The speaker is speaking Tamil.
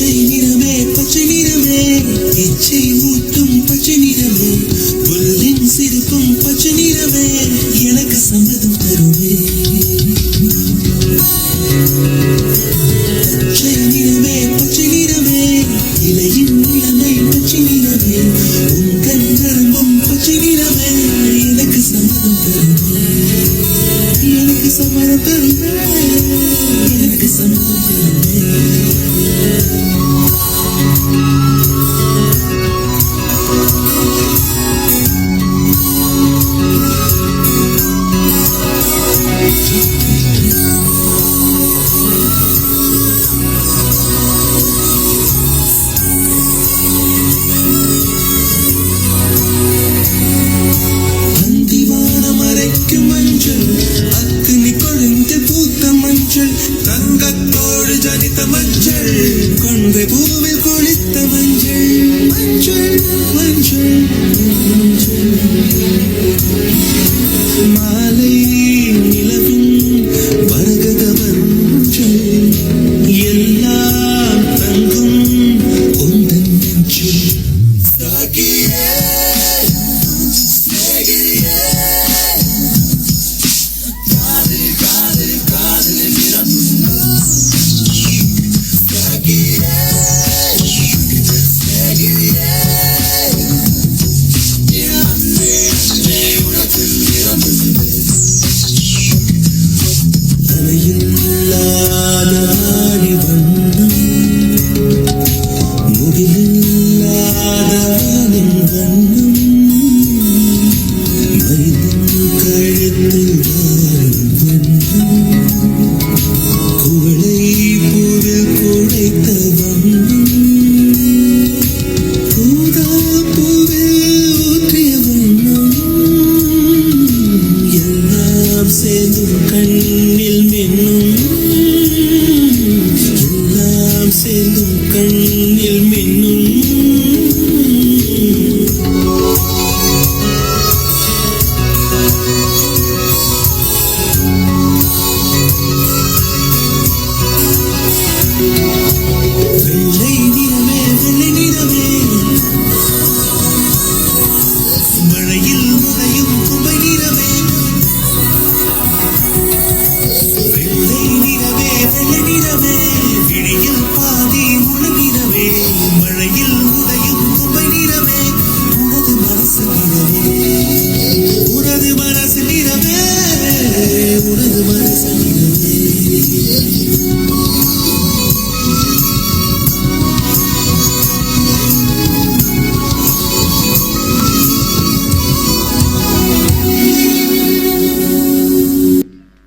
பச்சை நிறமே பச்சை நிறமே இச்சை ஊட்டும் பச்சை நிறமே புல்லின் சிரிப்பும் பச்சை நிறமே எனக்கு சம்மதம் தருமே பச்சை நிறமே பச்சை நிறமே இலையின் நிறமை பச்சை நிறமே உன் கண் நரம்பும் பச்சை நிறமே எனக்கு சம்மதம் தருமே எனக்கு சம்மதம் தருமே எனக்கு சம்மதம் தருமே தங்கத்தோடு ஜனித்த மஞ்சள் கொன்றை பூவில் குளித்த மஞ்சள் மஞ்சள் மஞ்சள் மஞ்சள் மாலை நிலவின் வரகத மஞ்சள் எல்லாம் தங்கும் உந்தன் நெஞ்சில் சாகியே கண்ணில் மின்னும் எல்லாம் சேர்ந்தும் கண்ணில் மின்னும்